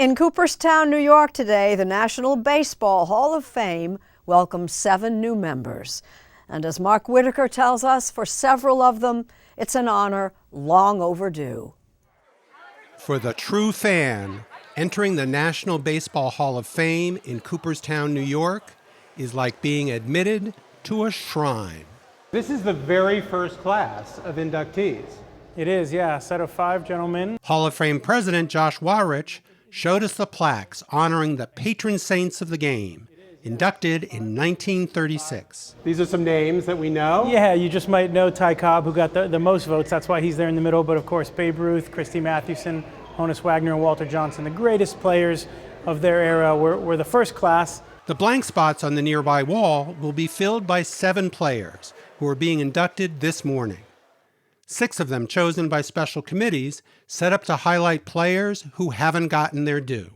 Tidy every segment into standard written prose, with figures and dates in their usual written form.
In Cooperstown, New York today, the National Baseball Hall of Fame welcomes 7 new members. And as Mark Whitaker tells us, for several of them, it's an honor long overdue. For the true fan, entering the National Baseball Hall of Fame in Cooperstown, New York, is like being admitted to a shrine. This is the very first class of inductees. It is, yeah, a set of 5 gentlemen. Hall of Fame President Josh Warich showed us the plaques honoring the patron saints of the game, inducted in 1936. These are some names that we know. Yeah, you just might know Ty Cobb, who got the most votes. That's why he's there in the middle. But of course, Babe Ruth, Christy Mathewson, Honus Wagner, and Walter Johnson, the greatest players of their era, were the first class. The blank spots on the nearby wall will be filled by 7 players who are being inducted this morning. 6 of them, chosen by special committees, set up to highlight players who haven't gotten their due.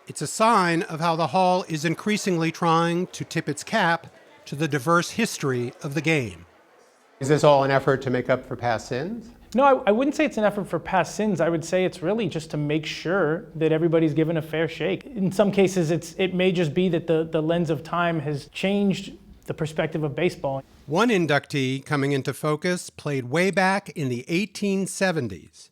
It's a sign of how the Hall is increasingly trying to tip its cap to the diverse history of the game. Is this all an effort to make up for past sins? No, I wouldn't say it's an effort for past sins. I would say it's really just to make sure that everybody's given a fair shake. In some cases, it may just be that the lens of time has changed the perspective of baseball. One inductee coming into focus played way back in the 1870s.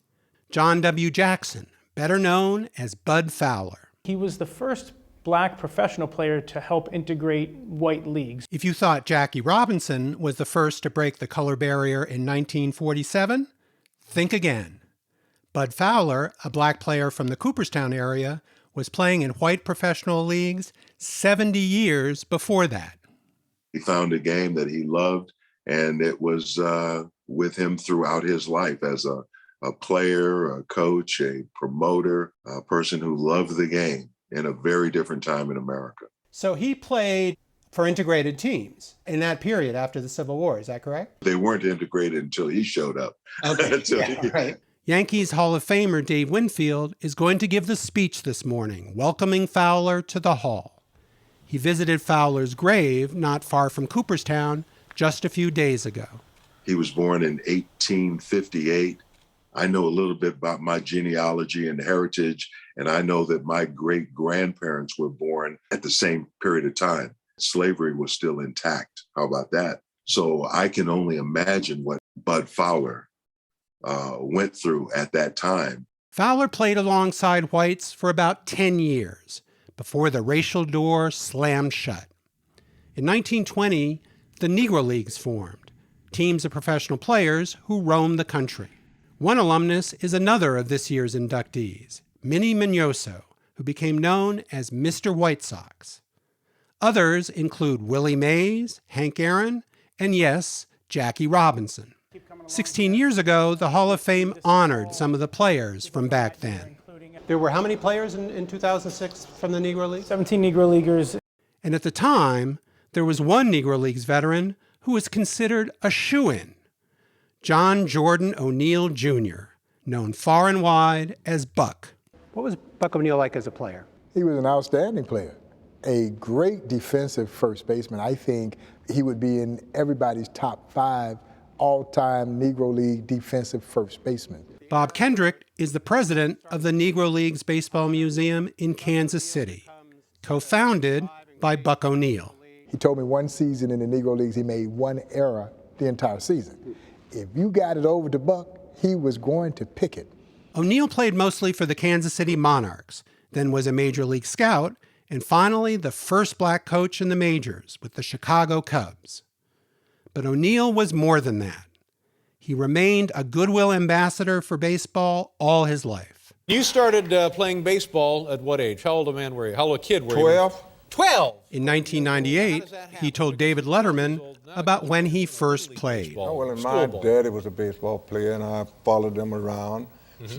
John W. Jackson, better known as Bud Fowler. He was the first black professional player to help integrate white leagues. If you thought Jackie Robinson was the first to break the color barrier in 1947, think again. Bud Fowler, a black player from the Cooperstown area, was playing in white professional leagues 70 years before that. He found a game that he loved, and it was with him throughout his life as a player, a coach, a promoter, a person who loved the game in a very different time in America. So he played for integrated teams in that period after the Civil War, is that correct? They weren't integrated until he showed up. Okay. Right. Yankees Hall of Famer Dave Winfield is going to give the speech this morning, welcoming Fowler to the Hall. He visited Fowler's grave not far from Cooperstown just a few days ago. He was born in 1858. I know a little bit about my genealogy and heritage, and I know that my great-grandparents were born at the same period of time. Slavery was still intact. How about that? So I can only imagine what Bud Fowler went through at that time. Fowler played alongside whites for about 10 years before the racial door slammed shut. In 1920, the Negro Leagues formed, teams of professional players who roamed the country. One alumnus is another of this year's inductees, Minnie Mignoso, who became known as Mr. White Sox. Others include Willie Mays, Hank Aaron, and yes, Jackie Robinson. 16 years ago, the Hall of Fame honored some of the players from back then. There were how many players in 2006 from the Negro League? 17 Negro Leaguers. And at the time, there was one Negro Leagues veteran who was considered a shoo-in, John Jordan O'Neill Jr., known far and wide as Buck. What was Buck O'Neill like as a player? He was an outstanding player, a great defensive first baseman. I think he would be in everybody's top 5 all-time Negro League defensive first baseman. Bob Kendrick is the president of the Negro Leagues Baseball Museum in Kansas City, co-founded by Buck O'Neill. He told me one season in the Negro Leagues he made 1 error the entire season. If you got it over to Buck, he was going to pick it. O'Neill played mostly for the Kansas City Monarchs, then was a Major League scout, and finally the first black coach in the majors with the Chicago Cubs. But O'Neill was more than that. He remained a goodwill ambassador for baseball all his life. You started playing baseball at what age? How old a man were you? How old a kid were you? 12. 12! In 1998, he told David Letterman about when he first played. Oh, well, my daddy was a baseball player, and I followed them around,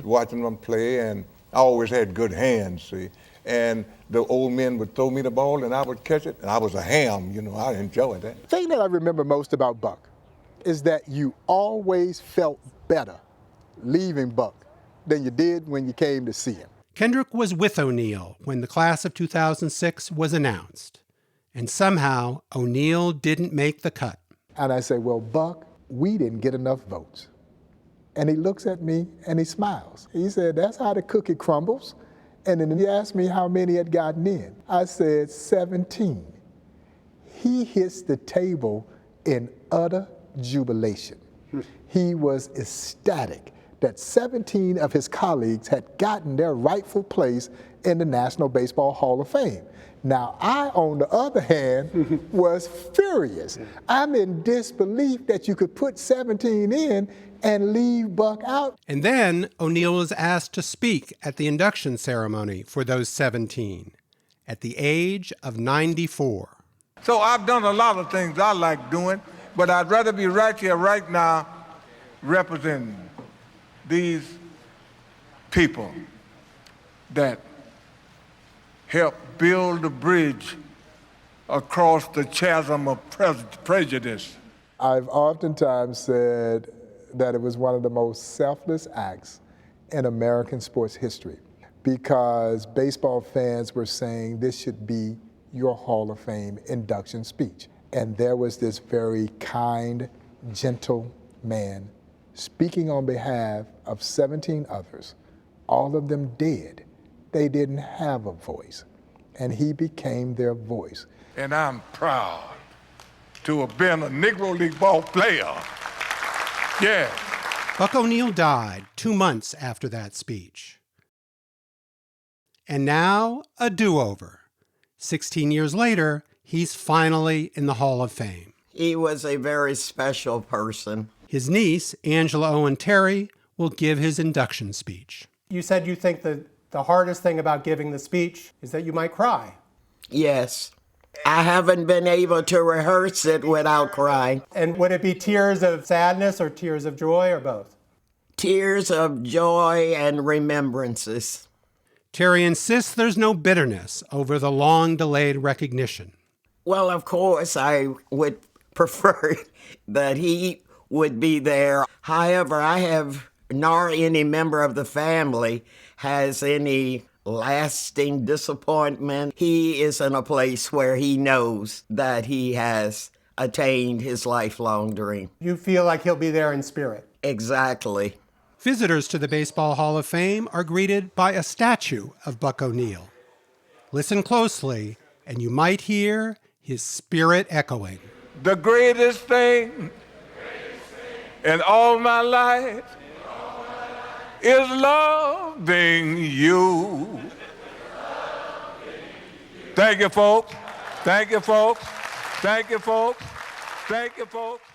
watching them play, and I always had good hands, see. And the old men would throw me the ball, and I would catch it, and I was a ham, you know, I enjoyed that. The thing that I remember most about Buck is that you always felt better leaving Buck than you did when you came to see him. Kendrick was with O'Neill when the class of 2006 was announced, and somehow O'Neill didn't make the cut. And I say, well, Buck, we didn't get enough votes. And he looks at me and he smiles. He said, that's how the cookie crumbles. And then he asked me how many had gotten in. I said 17. He hits the table in utter jubilation. He was ecstatic that 17 of his colleagues had gotten their rightful place in the National Baseball Hall of Fame. Now, I, on the other hand, was furious. I'm in disbelief that you could put 17 in and leave Buck out. And then O'Neill was asked to speak at the induction ceremony for those 17 at the age of 94. So I've done a lot of things I like doing, but I'd rather be right here, right now, representing these people that help build the bridge across the chasm of prejudice. I've oftentimes said that it was one of the most selfless acts in American sports history, because baseball fans were saying this should be your Hall of Fame induction speech. And there was this very kind, gentle man speaking on behalf of 17 others, all of them dead. They didn't have a voice, and he became their voice. And I'm proud to have been a Negro League ball player. Yeah. Buck O'Neill died 2 months after that speech. And now, a do-over. 16 years later, he's finally in the Hall of Fame. He was a very special person. His niece, Angela Owen Terry, will give his induction speech. You said you think that the hardest thing about giving the speech is that you might cry. Yes. I haven't been able to rehearse it without crying. And would it be tears of sadness or tears of joy or both? Tears of joy and remembrances. Terry insists there's no bitterness over the long-delayed recognition. Well, of course, I would prefer that he would be there. However, I have, nor any member of the family has any lasting disappointment. He is in a place where he knows that he has attained his lifelong dream. You feel like he'll be there in spirit. Exactly. Visitors to the Baseball Hall of Fame are greeted by a statue of Buck O'Neill. Listen closely, and you might hear his spirit echoing. The greatest thing in all my life is loving you. Thank you, folks. Thank you, folks. Thank you, folks. Thank you, folks.